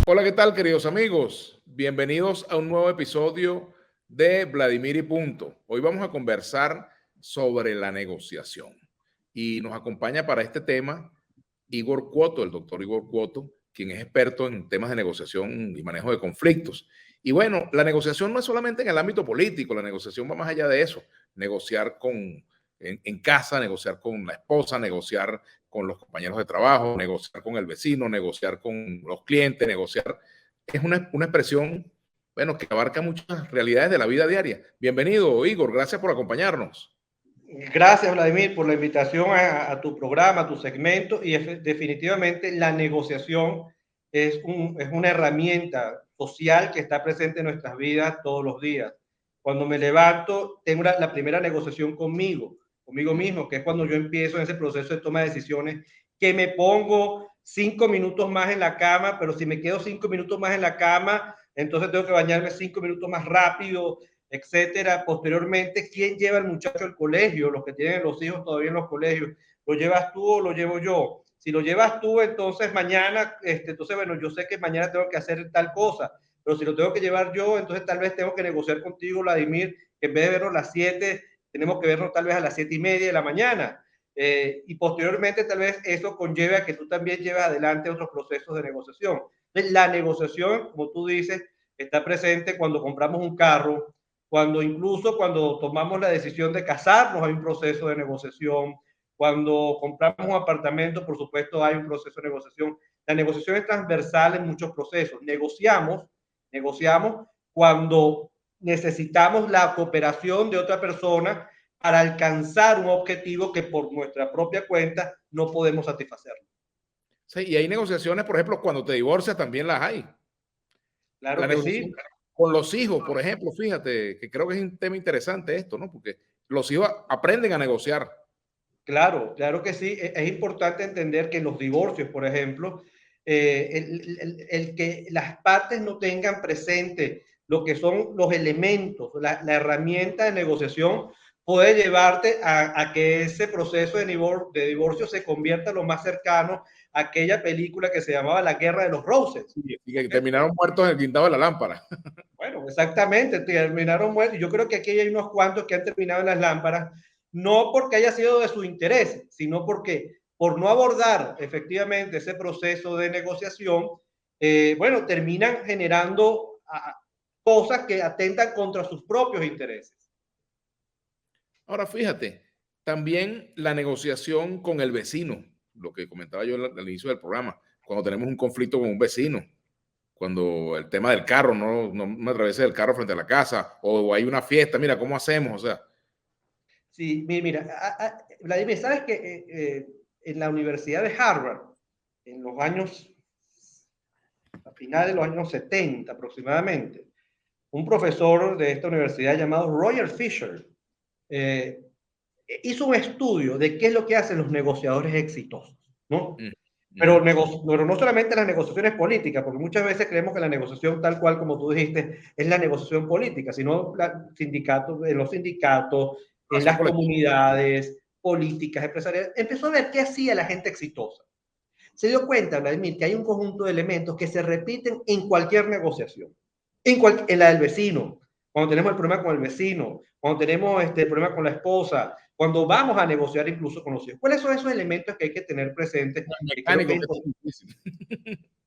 Hola, ¿qué tal, queridos amigos? Bienvenidos a un nuevo episodio de Vladimir y Punto. Hoy vamos a conversar sobre la negociación y nos acompaña para este tema Igor Cuoto, el doctor Igor Cuoto, quien es experto en temas de negociación y manejo de conflictos. Y bueno, la negociación no es solamente en el ámbito político, la negociación va más allá de eso. Negociar en casa, negociar con la esposa, negociar con los compañeros de trabajo, negociar con el vecino, negociar con los clientes, negociar. Es una expresión, bueno, que abarca muchas realidades de la vida diaria. Bienvenido, Igor, gracias por acompañarnos. Gracias, Vladimir, por la invitación a tu programa, a tu segmento. Y definitivamente la negociación es una herramienta social que está presente en nuestras vidas todos los días. Cuando me levanto, tengo la primera negociación conmigo mismo, que es cuando yo empiezo en ese proceso de toma de decisiones, que me pongo 5 minutos más en la cama, pero si me quedo 5 minutos más en la cama, entonces tengo que bañarme 5 minutos más rápido, etcétera. Posteriormente, ¿quién lleva al muchacho al colegio? Los que tienen los hijos todavía en los colegios, ¿lo llevas tú o lo llevo yo? Si lo llevas tú, entonces mañana, entonces, bueno, yo sé que mañana tengo que hacer tal cosa, pero si lo tengo que llevar yo, entonces tal vez tengo que negociar contigo, Vladimir, que en vez de vernos a las 7, tenemos que vernos tal vez a las 7:30 de la mañana. Y posteriormente tal vez eso conlleve a que tú también lleves adelante otros procesos de negociación. Entonces, la negociación, como tú dices, está presente cuando compramos un carro, incluso cuando tomamos la decisión de casarnos hay un proceso de negociación, cuando compramos un apartamento, por supuesto, hay un proceso de negociación. La negociación es transversal en muchos procesos. Negociamos cuando necesitamos la cooperación de otra persona para alcanzar un objetivo que por nuestra propia cuenta no podemos satisfacerlo. Sí, y hay negociaciones, por ejemplo, cuando te divorcias también las hay. Claro La que negociación sí. con los hijos, por ejemplo, fíjate, que creo que es un tema interesante esto, ¿no? Porque los hijos aprenden a negociar. Claro, claro que sí. Es importante entender que en los divorcios, por ejemplo, el que las partes no tengan presente lo que son los elementos, la herramienta de negociación, puede llevarte a que ese proceso de divorcio se convierta lo más cercano a aquella película que se llamaba La Guerra de los Roses. Y que terminaron muertos en el quintado de la lámpara. Bueno, exactamente, terminaron muertos. Yo creo que aquí hay unos cuantos que han terminado en las lámparas, no porque haya sido de su interés, sino porque por no abordar efectivamente ese proceso de negociación, bueno, terminan generando cosas que atentan contra sus propios intereses. Ahora, fíjate, también la negociación con el vecino, lo que comentaba yo al inicio del programa, cuando tenemos un conflicto con un vecino, cuando el tema del carro, no me atravesé el carro frente a la casa, o hay una fiesta, mira, ¿cómo hacemos? O sea, Sí, mira, Vladimir, ¿sabes que en la Universidad de Harvard, en los años, a finales de los años 70 aproximadamente, un profesor de esta universidad llamado Roger Fisher eh, hizo un estudio de qué es lo que hacen los negociadores exitosos, ¿no? mm, Pero no solamente las negociaciones políticas, porque muchas veces creemos que la negociación tal cual como tú dijiste es la negociación política, sino en los sindicatos, en acción las colectiva. comunidades, políticas, empresariales. Empezó a ver qué hacía la gente exitosa. Se dio cuenta, Vladimir, que hay un conjunto de elementos que se repiten en cualquier negociación. En la del vecino, cuando tenemos el problema con el vecino, cuando tenemos el problema con la esposa, cuando vamos a negociar incluso con los hijos. ¿Cuáles son esos elementos que hay que tener presentes? El Que creo que mecánico, que es tan difícil,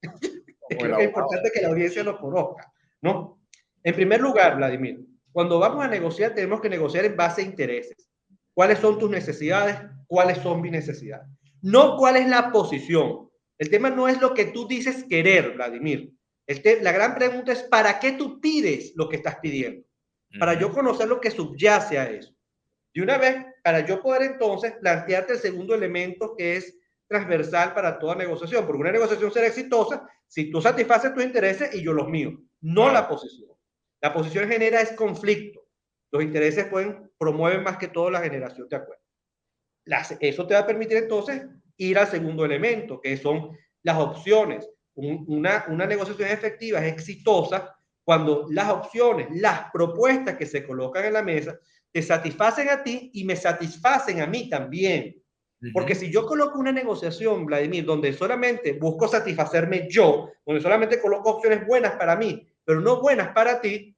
como el creo que es abogado. importante que la audiencia lo conozca, ¿no? En primer lugar, Vladimir, cuando vamos a negociar, tenemos que negociar en base a intereses. ¿Cuáles son tus necesidades? ¿Cuáles son mis necesidades? No cuál es la posición. El tema no es lo que tú dices querer, Vladimir. La gran pregunta es, ¿para qué tú pides lo que estás pidiendo? Para yo conocer lo que subyace a eso. De una vez, para yo poder entonces plantearte el segundo elemento que es transversal para toda negociación, porque una negociación será exitosa si tú satisfaces tus intereses y yo los míos, no Claro. la posición. La posición genera es conflicto. Los intereses promueven más que todo la generación de acuerdos. Eso te va a permitir entonces ir al segundo elemento, que son las opciones. Una negociación efectiva es exitosa cuando las opciones, las propuestas que se colocan en la mesa, te satisfacen a ti y me satisfacen a mí también. Porque si yo coloco una negociación, Vladimir, donde solamente busco satisfacerme yo, donde solamente coloco opciones buenas para mí, pero no buenas para ti,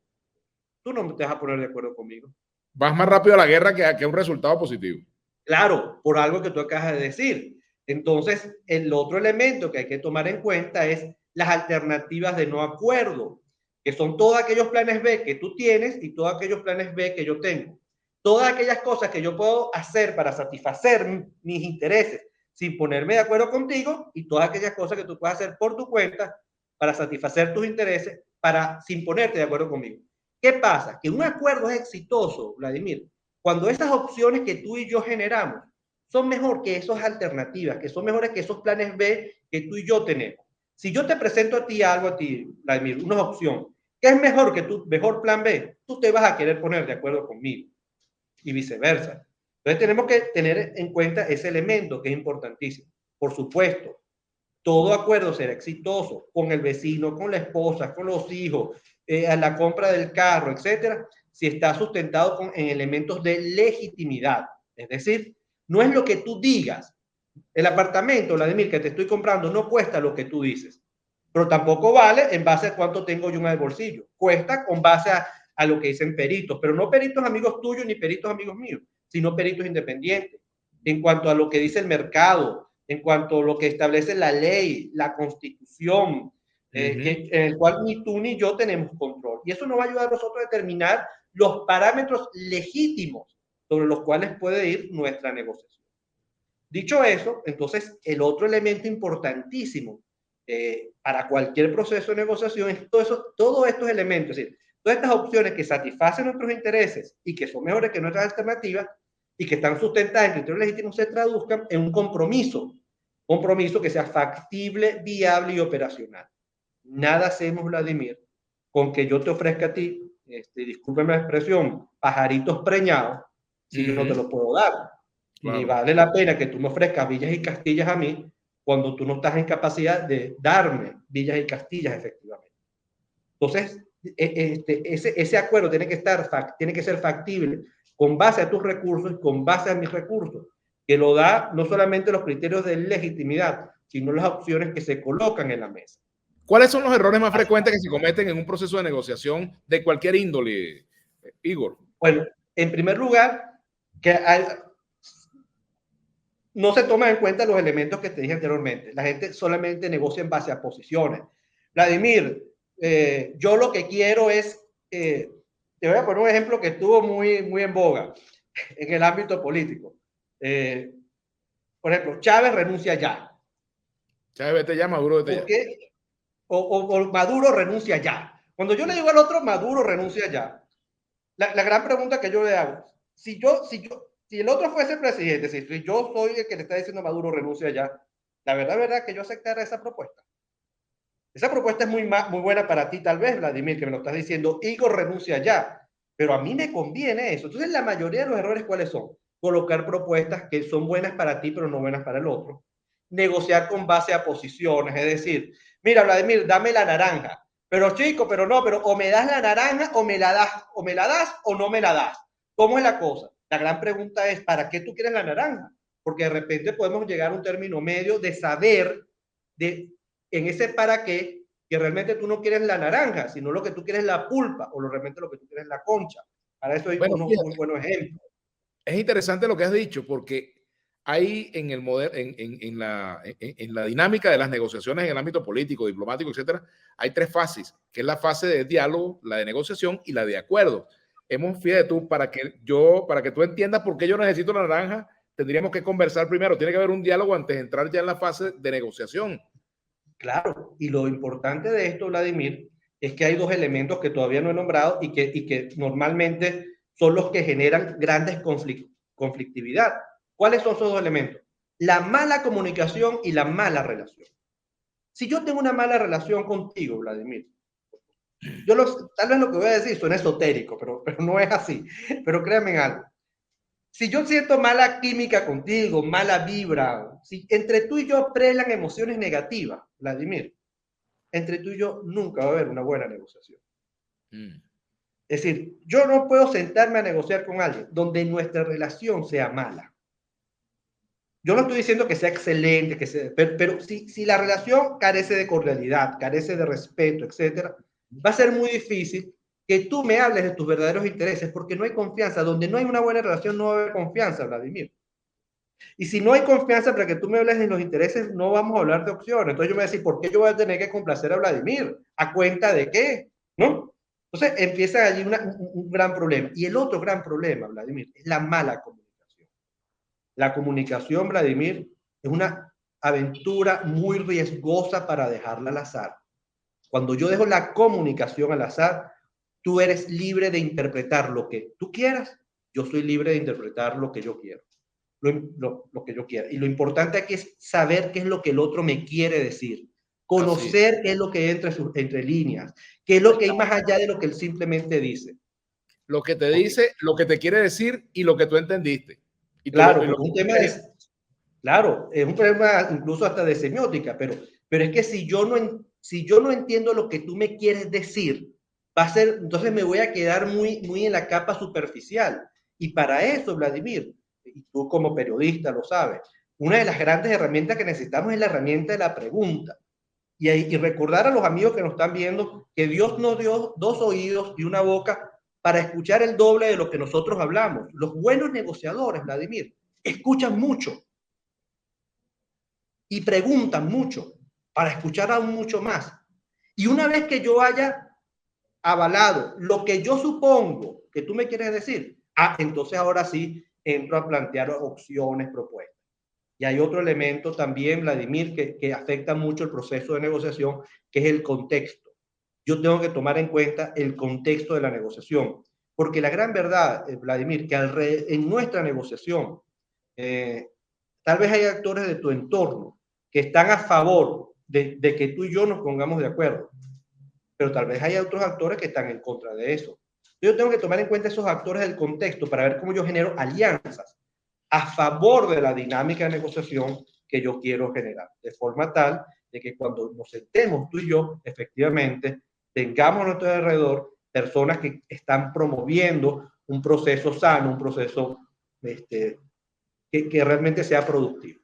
tú no te vas a poner de acuerdo conmigo. Vas más rápido a la guerra que a un resultado positivo. Claro, por algo que tú acabas de decir. Entonces, el otro elemento que hay que tomar en cuenta es las alternativas de no acuerdo, que son todos aquellos planes B que tú tienes y todos aquellos planes B que yo tengo. Todas aquellas cosas que yo puedo hacer para satisfacer mis intereses sin ponerme de acuerdo contigo y todas aquellas cosas que tú puedes hacer por tu cuenta para satisfacer tus intereses sin ponerte de acuerdo conmigo. ¿Qué pasa? Que un acuerdo es exitoso, Vladimir, cuando esas opciones que tú y yo generamos son mejor que esas alternativas, que son mejores que esos planes B que tú y yo tenemos. Si yo te presento a ti algo, a ti, Vladimir, una opción, que es mejor que tu mejor plan B, tú te vas a querer poner de acuerdo conmigo y viceversa. Entonces tenemos que tener en cuenta ese elemento que es importantísimo. Por supuesto, todo acuerdo será exitoso con el vecino, con la esposa, con los hijos, a la compra del carro, etcétera, si está sustentado en elementos de legitimidad. Es decir, no es lo que tú digas. El apartamento, Vladimir, que te estoy comprando no cuesta lo que tú dices, pero tampoco vale en base a cuánto tengo yo en el bolsillo. Cuesta con base a lo que dicen peritos, pero no peritos amigos tuyos ni peritos amigos míos, sino peritos independientes. En cuanto a lo que dice el mercado, en cuanto a lo que establece la ley, la constitución, en el cual ni tú ni yo tenemos control. Y eso nos va a ayudar a nosotros a determinar los parámetros legítimos sobre los cuales puede ir nuestra negociación. Dicho eso, entonces el otro elemento importantísimo para cualquier proceso de negociación es todos estos elementos, es decir, todas estas opciones que satisfacen nuestros intereses y que son mejores que nuestras alternativas y que están sustentadas en criterios legítimos se traduzcan en un compromiso que sea factible, viable y operacional. Nada hacemos, Vladimir, con que yo te ofrezca a ti, discúlpeme la expresión, pajaritos preñados, si yo no te los puedo dar. Claro. Ni vale la pena que tú me ofrezcas villas y castillas a mí cuando tú no estás en capacidad de darme villas y castillas efectivamente. Entonces, ese acuerdo tiene que ser factible con base a tus recursos y con base a mis recursos, que lo da no solamente los criterios de legitimidad, sino las opciones que se colocan en la mesa. ¿Cuáles son los errores más frecuentes que se cometen en un proceso de negociación de cualquier índole, Igor? Bueno, en primer lugar, no se toman en cuenta los elementos que te dije anteriormente. La gente solamente negocia en base a posiciones. Vladimir, yo lo que quiero es, te voy a poner un ejemplo que estuvo muy en boga en el ámbito político. Por ejemplo, Chávez renuncia ya. Chávez vete ya, Maduro vete ya. O Maduro renuncia ya. Cuando yo le digo al otro, Maduro renuncia ya, la gran pregunta que yo le hago, si el otro fuese presidente, si yo soy el que le está diciendo a Maduro renuncia ya, la verdad que yo aceptara esa propuesta. Esa propuesta es muy buena para ti, tal vez, Vladimir, que me lo estás diciendo, Igor renuncia ya, pero a mí me conviene eso. Entonces, la mayoría de los errores, ¿cuáles son? Colocar propuestas que son buenas para ti, pero no buenas para el otro. Negociar con base a posiciones, es decir, mira, Vladimir, dame la naranja, pero chico, pero no, pero o me das la naranja o me la das o no me la das. ¿Cómo es la cosa? La gran pregunta es, ¿para qué tú quieres la naranja? Porque de repente podemos llegar a un término medio de saber en ese para qué, que realmente tú no quieres la naranja, sino lo que tú quieres es la pulpa, o realmente lo que tú quieres es la concha. Para eso hay unos muy buenos ejemplos. Es interesante lo que has dicho, porque hay en la dinámica de las negociaciones en el ámbito político, diplomático, etcétera, hay tres fases, que es la fase de diálogo, la de negociación y la de acuerdo. Fíjate tú, para que tú entiendas por qué yo necesito la naranja, tendríamos que conversar primero. Tiene que haber un diálogo antes de entrar ya en la fase de negociación. Claro, y lo importante de esto, Vladimir, es que hay dos elementos que todavía no he nombrado y que normalmente son los que generan grandes conflictividad. ¿Cuáles son esos dos elementos? La mala comunicación y la mala relación. Si yo tengo una mala relación contigo, Vladimir, tal vez lo que voy a decir suena esotérico, pero no es así. Pero créanme en algo. Si yo siento mala química contigo, mala vibra, si entre tú y yo prelan emociones negativas, Vladimir, entre tú y yo nunca va a haber una buena negociación. Es decir, yo no puedo sentarme a negociar con alguien donde nuestra relación sea mala. yo no estoy diciendo que sea excelente, pero si la relación carece de cordialidad, carece de respeto, etcétera, va a ser muy difícil que tú me hables de tus verdaderos intereses porque no hay confianza. Donde no hay una buena relación no va a haber confianza, Vladimir. Y si no hay confianza para que tú me hables de los intereses, no vamos a hablar de opciones. Entonces yo me voy a decir, ¿por qué yo voy a tener que complacer a Vladimir? ¿A cuenta de qué? ¿No? Entonces empieza allí un gran problema. Y el otro gran problema, Vladimir, es la mala comunicación. La comunicación, Vladimir, es una aventura muy riesgosa para dejarla al azar. Cuando yo dejo la comunicación al azar, tú eres libre de interpretar lo que tú quieras, yo soy libre de interpretar lo que yo quiero. Lo que yo quiera. Y lo importante aquí es saber qué es lo que el otro me quiere decir, conocer qué es lo que hay entre líneas, qué es lo que hay más allá de lo que él simplemente dice. Lo que te dice, lo que te quiere decir y lo que tú entendiste. Y claro, es un problema incluso hasta de semiótica, pero es que si yo no entiendo lo que tú me quieres decir, entonces me voy a quedar muy en la capa superficial. Y para eso, Vladimir, y tú como periodista lo sabes, una de las grandes herramientas que necesitamos es la herramienta de la pregunta. Y recordar a los amigos que nos están viendo que Dios nos dio 2 oídos y una boca para escuchar el doble de lo que nosotros hablamos. Los buenos negociadores, Vladimir, escuchan mucho y preguntan mucho para escuchar aún mucho más. Y una vez que yo haya avalado lo que yo supongo que tú me quieres decir, entonces ahora sí entro a plantear opciones, propuestas. Y hay otro elemento también, Vladimir, que afecta mucho el proceso de negociación, que es el contexto. Yo tengo que tomar en cuenta el contexto de la negociación, porque la gran verdad, Vladimir, que en nuestra negociación, tal vez hay actores de tu entorno que están a favor de que tú y yo nos pongamos de acuerdo, pero tal vez hay otros actores que están en contra de eso. Yo tengo que tomar en cuenta esos actores del contexto para ver cómo yo genero alianzas a favor de la dinámica de negociación que yo quiero generar, de forma tal de que cuando nos sentemos tú y yo, efectivamente, tengamos a nuestro alrededor personas que están promoviendo un proceso sano, un proceso que realmente sea productivo.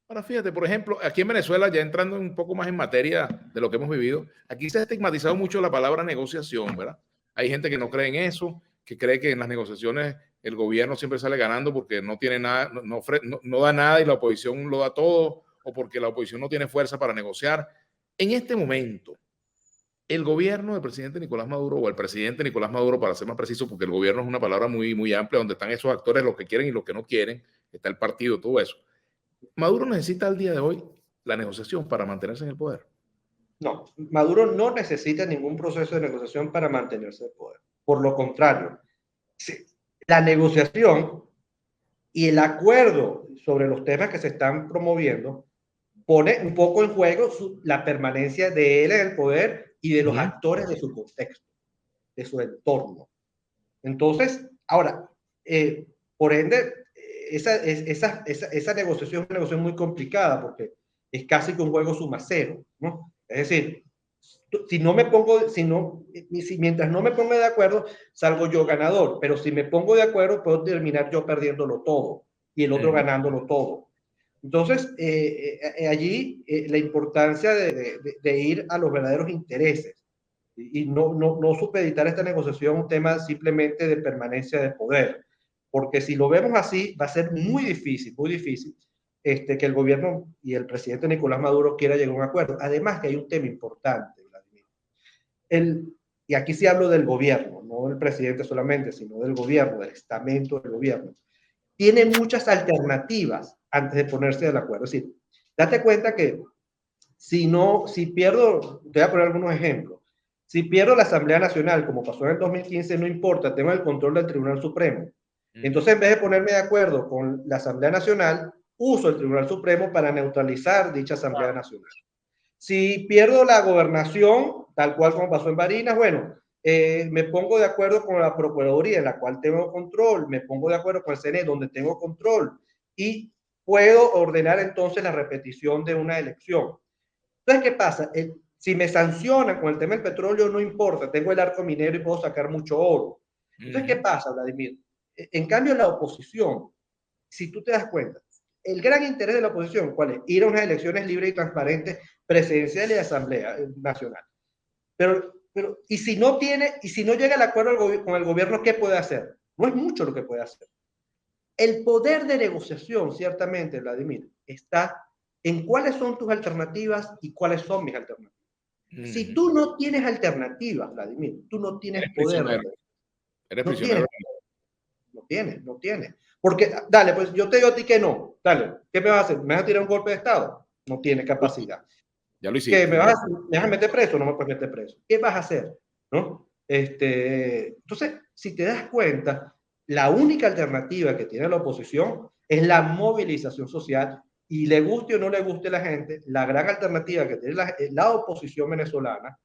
Ahora fíjate, por ejemplo, aquí en Venezuela, ya entrando un poco más en materia de lo que hemos vivido, aquí se ha estigmatizado mucho la palabra negociación, ¿verdad? Hay gente que no cree en eso, que cree que en las negociaciones el gobierno siempre sale ganando porque no tiene nada, no da nada y la oposición lo da todo, o porque la oposición no tiene fuerza para negociar. En este momento, el gobierno del presidente Nicolás Maduro, o el presidente Nicolás Maduro, para ser más preciso, porque el gobierno es una palabra muy amplia, donde están esos actores, los que quieren y los que no quieren, está el partido, todo eso. Maduro necesita al día de hoy la negociación para mantenerse en el poder. No, Maduro no necesita ningún proceso de negociación para mantenerse en el poder. Por lo contrario, la negociación y el acuerdo sobre los temas que se están promoviendo pone un poco en juego la permanencia de él en el poder y de los actores de su contexto, de su entorno. Entonces, ahora, por ende, esa negociación es una negociación muy complicada porque es casi que un juego suma cero, ¿no? Es decir, mientras no me ponga de acuerdo, salgo yo ganador, pero si me pongo de acuerdo, puedo terminar yo perdiéndolo todo y el otro ganándolo todo. Entonces, allí la importancia de ir a los verdaderos intereses y no supeditar esta negociación a un tema simplemente de permanencia de poder, porque si lo vemos así, va a ser muy difícil que el gobierno y el presidente Nicolás Maduro quiera llegar a un acuerdo. Además que hay un tema importante, Vladimir. Y aquí sí hablo del gobierno, no del presidente solamente, sino del gobierno, del estamento del gobierno. Tiene muchas alternativas antes de ponerse de acuerdo. Es decir, date cuenta que si pierdo, te voy a poner algunos ejemplos. Si pierdo la Asamblea Nacional, como pasó en el 2015, no importa, tengo el control del Tribunal Supremo. Entonces, en vez de ponerme de acuerdo con la Asamblea Nacional, uso el Tribunal Supremo para neutralizar dicha Asamblea Nacional. Si pierdo la gobernación, tal cual como pasó en Barinas, bueno, me pongo de acuerdo con la Procuraduría, en la cual tengo control, me pongo de acuerdo con el CNE, donde tengo control, y puedo ordenar entonces la repetición de una elección. Entonces, ¿qué pasa? Si me sancionan con el tema del petróleo, no importa, tengo el arco minero y puedo sacar mucho oro. Entonces, ¿qué pasa, Vladimir? En cambio, la oposición, si tú te das cuenta, el gran interés de la oposición, ¿cuál es? Ir a unas elecciones libres y transparentes, presidenciales y de Asamblea Nacional. Pero y si no llega al acuerdo con el gobierno, ¿qué puede hacer? No es mucho lo que puede hacer. El poder de negociación, ciertamente, Vladimir, está en cuáles son tus alternativas y cuáles son mis alternativas. Si tú no tienes alternativas, Vladimir, tú no tienes poder. Eres prisionero. No tienes. Porque, dale, pues yo te digo a ti que no. Dale, ¿qué me vas a hacer? ¿Me vas a tirar un golpe de Estado? No tienes capacidad. Ya lo hiciste. ¿Qué, me vas a meter preso? No me puedes meter preso. ¿Qué vas a hacer? ¿No? Entonces, si te das cuenta, la única alternativa que tiene la oposición es la movilización social, y le guste o no le guste a la gente, la gran alternativa que tiene la oposición venezolana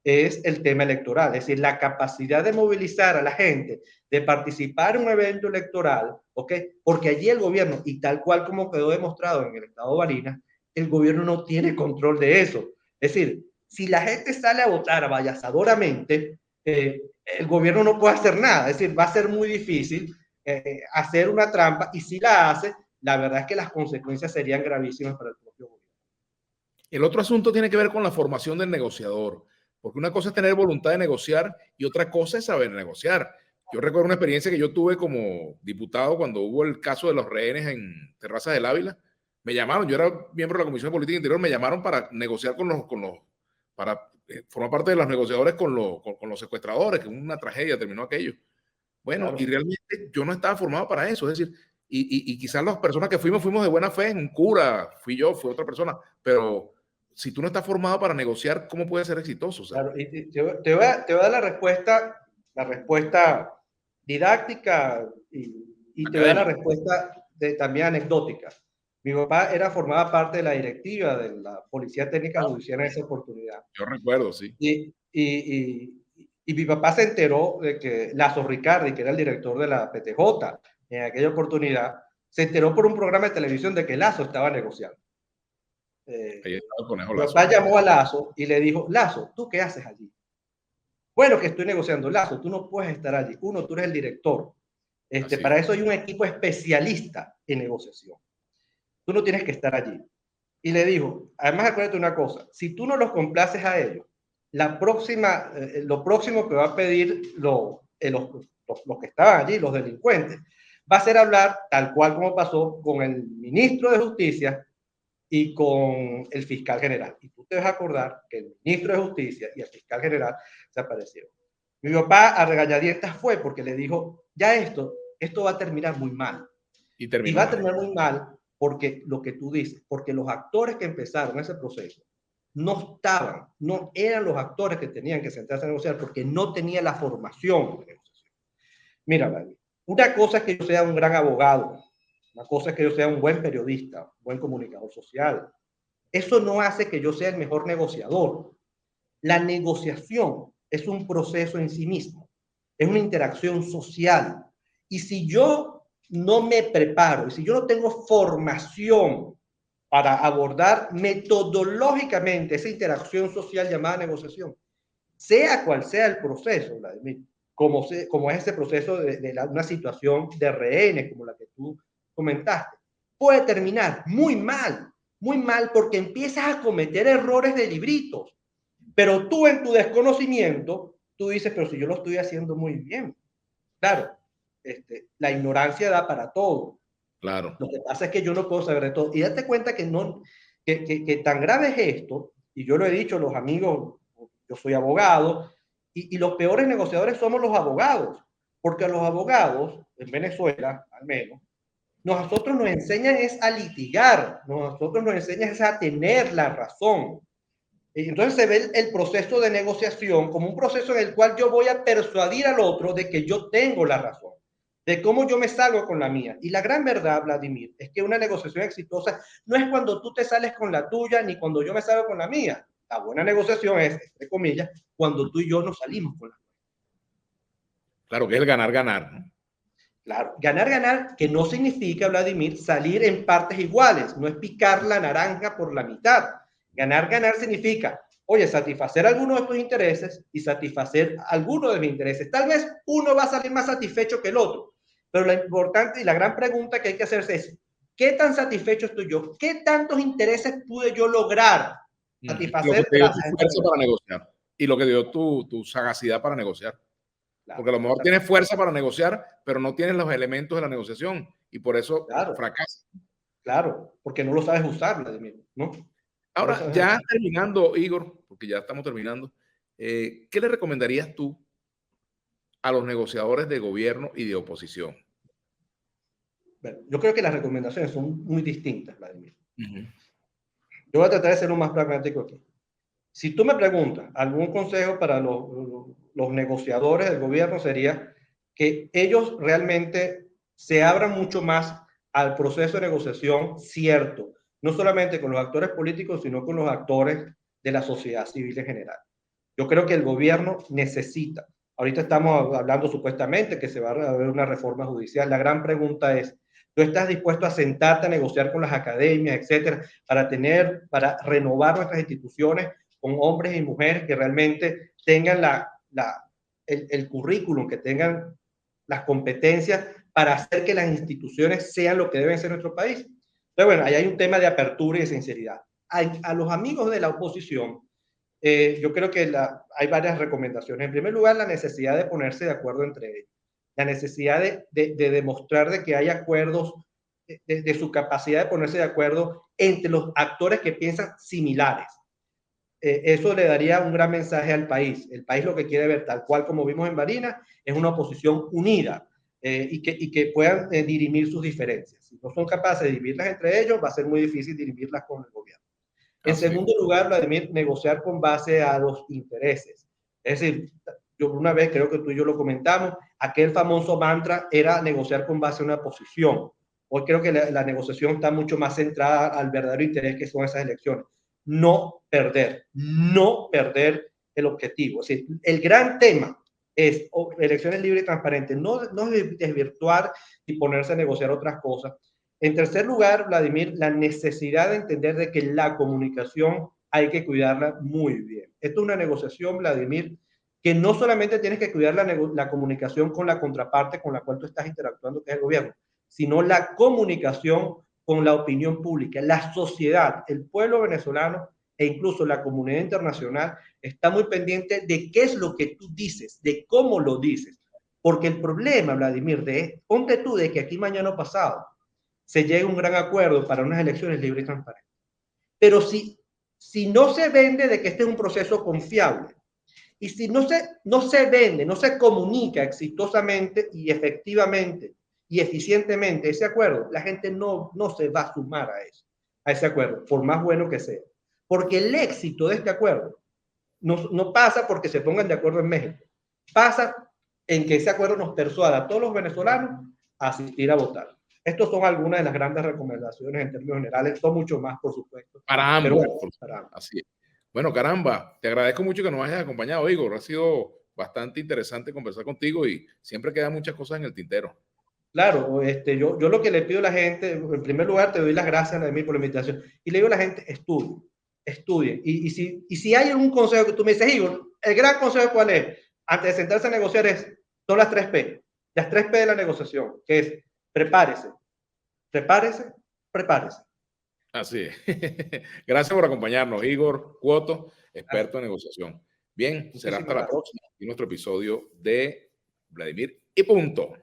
es el tema electoral, es decir, la capacidad de movilizar a la gente, de participar en un evento electoral, ¿ok? Porque allí el gobierno, y tal cual como quedó demostrado en el estado de Barinas, el gobierno no tiene control de eso. Es decir, si la gente sale a votar abayazadoramente, el gobierno no puede hacer nada, es decir, va a ser muy difícil hacer una trampa, y si la hace, la verdad es que las consecuencias serían gravísimas para el propio gobierno. El otro asunto tiene que ver con la formación del negociador, porque una cosa es tener voluntad de negociar y otra cosa es saber negociar. Yo recuerdo una experiencia que yo tuve como diputado cuando hubo el caso de los rehenes en Terrazas del Ávila. Me llamaron, yo era miembro de la Comisión de Política Interior, me llamaron para negociar para formar parte de los negociadores con los secuestradores, que una tragedia terminó aquello. Bueno, claro. Y realmente yo no estaba formado para eso, es decir, y quizás las personas que fuimos de buena fe, un cura, fui yo, fue otra persona, pero si tú no estás formado para negociar, ¿cómo puedes ser exitoso? O sea, claro, y te voy a dar la respuesta didáctica, y te voy a dar la respuesta también anecdótica. Mi papá formaba parte de la directiva de la Policía Técnica Judicial en esa oportunidad. Yo recuerdo, sí. Y mi papá se enteró de que Lazo Ricardi, que era el director de la PTJ en aquella oportunidad, se enteró por un programa de televisión de que Lazo estaba negociando. Mi papá llamó a Lazo y le dijo: Lazo, ¿tú qué haces allí? Bueno, que estoy negociando. Lazo, tú no puedes estar allí. Tú eres el director. Para eso hay un equipo especialista en negociación. Tú no tienes que estar allí. Y le dijo, además acuérdate una cosa, si tú no los complaces a ellos, lo próximo que va a pedir los que estaban allí, los delincuentes, va a ser hablar, tal cual como pasó con el ministro de Justicia y con el fiscal general. Y tú te vas a acordar que el ministro de Justicia y el fiscal general se aparecieron. Mi papá a regañadientas fue porque le dijo, ya esto va a terminar muy mal. Y va a terminar muy mal porque lo que tú dices, porque los actores que empezaron ese proceso no eran los actores que tenían que sentarse a negociar, porque no tenía la formación de negociación. Mira, una cosa es que yo sea un gran abogado, una cosa es que yo sea un buen periodista, un buen comunicador social. Eso no hace que yo sea el mejor negociador. La negociación es un proceso en sí mismo, es una interacción social. Y si yo no me preparo, y si yo no tengo formación para abordar metodológicamente esa interacción social llamada negociación, sea cual sea el proceso, Vladimir, como es ese proceso de una situación de rehenes, como la que tú comentaste, puede terminar muy mal, porque empiezas a cometer errores de libritos. Pero tú, en tu desconocimiento, tú dices, pero si yo lo estoy haciendo muy bien. Claro, la ignorancia da para todo. Claro. Lo que pasa es que yo no puedo saber de todo. Y date cuenta que tan grave es esto, y yo lo he dicho a los amigos, yo soy abogado, y los peores negociadores somos los abogados, porque a los abogados, en Venezuela al menos, nosotros nos enseñan es a litigar, nosotros nos enseñan es a tener la razón. Entonces se ve el proceso de negociación como un proceso en el cual yo voy a persuadir al otro de que yo tengo la razón, de cómo yo me salgo con la mía. Y la gran verdad, Vladimir, es que una negociación exitosa no es cuando tú te sales con la tuya ni cuando yo me salgo con la mía. La buena negociación es, entre comillas, cuando tú y yo nos salimos con la nuestra. Claro, que es el ganar-ganar, ¿no? Claro, ganar-ganar, que no significa, Vladimir, salir en partes iguales, no es picar la naranja por la mitad. Ganar-ganar significa, oye, satisfacer algunos de tus intereses y satisfacer algunos de mis intereses. Tal vez uno va a salir más satisfecho que el otro, pero lo importante y la gran pregunta que hay que hacerse es, ¿Qué tan satisfecho estoy yo? ¿Qué tantos intereses pude yo lograr Lo que satisfacer te dio tu gracias a esta fuerza para negociación? negociar y lo que dio tu sagacidad para negociar. Claro, Porque a lo mejor tienes fuerza para negociar, pero no tienes los elementos de la negociación y por eso claro, fracasas. claro, porque no lo sabes usar, Vladimir, ¿no? No lo Ahora, sabes ya usar. terminando, Igor, porque ya estamos terminando, ¿qué le recomendarías tú a los negociadores de gobierno y de oposición? Bueno, yo creo que las recomendaciones son muy distintas, Vladimir. Uh-huh. Yo voy a tratar de ser lo más pragmático aquí. Si tú me preguntas algún consejo para los negociadores del gobierno sería que ellos realmente se abran mucho más al proceso de negociación cierto, no solamente con los actores políticos, sino con los actores de la sociedad civil en general. Yo creo que el gobierno necesita, ahorita estamos hablando supuestamente que se va a haber una reforma judicial, la gran pregunta es, ¿tú estás dispuesto a sentarte a negociar con las academias, etcétera, para renovar nuestras instituciones con hombres y mujeres que realmente tengan el currículum, que tengan las competencias para hacer que las instituciones sean lo que deben ser en nuestro país? Entonces, bueno, ahí hay un tema de apertura y de sinceridad. A los amigos de la oposición, yo creo que hay varias recomendaciones. En primer lugar, la necesidad de ponerse de acuerdo entre ellos. La necesidad de demostrar de que hay acuerdos, de su capacidad de ponerse de acuerdo entre los actores que piensan similares. Eso le daría un gran mensaje al país. El país lo que quiere ver, tal cual como vimos en Barinas, es una oposición unida y que puedan dirimir sus diferencias. Si no son capaces de dirimirlas entre ellos, va a ser muy difícil dirimirlas con el gobierno. En Así. segundo lugar, Vladimir, negociar con base a los intereses. Es decir, yo una vez creo que tú y yo lo comentamos, aquel famoso mantra era negociar con base a una posición. Hoy creo que la negociación está mucho más centrada al verdadero interés que son esas elecciones. No perder el objetivo. Es decir, el gran tema es elecciones libres y transparentes, no desvirtuar y ponerse a negociar otras cosas. En tercer lugar, Vladimir, la necesidad de entender de que la comunicación hay que cuidarla muy bien. Esto es una negociación, Vladimir, que no solamente tienes que cuidar la comunicación con la contraparte con la cual tú estás interactuando, que es el gobierno, sino la comunicación con la opinión pública, la sociedad, el pueblo venezolano e incluso la comunidad internacional está muy pendiente de qué es lo que tú dices, de cómo lo dices. Porque el problema, Vladimir, ponte tú de que aquí mañana pasado se llegue a un gran acuerdo para unas elecciones libres y transparentes. Pero si no se vende de que este es un proceso confiable y si no se vende, no se comunica exitosamente y efectivamente y eficientemente ese acuerdo, la gente no se va a sumar a ese acuerdo, por más bueno que sea. Porque el éxito de este acuerdo no pasa porque se pongan de acuerdo en México, pasa en que ese acuerdo nos persuada a todos los venezolanos a asistir a votar. Estas son algunas de las grandes recomendaciones en términos generales, son mucho más, por supuesto. Para Pero ambos. bueno, para ambos. Así es. Bueno, caramba, te agradezco mucho que nos hayas acompañado, Igor. Ha sido bastante interesante conversar contigo y siempre quedan muchas cosas en el tintero. Claro, yo lo que le pido a la gente, en primer lugar, te doy las gracias a mí por la invitación. Y le digo a la gente, estudien. Y si hay algún consejo que tú me dices, Igor, el gran consejo cuál es, antes de sentarse a negociar son las 3P. Las 3P de la negociación, que es prepárese, prepárese, prepárese. Así es. Gracias por acompañarnos, Igor Cuoto, Gracias. experto en negociación. Bien, será hasta Muchísimas la gracias. próxima y nuestro episodio de Vladimir y punto.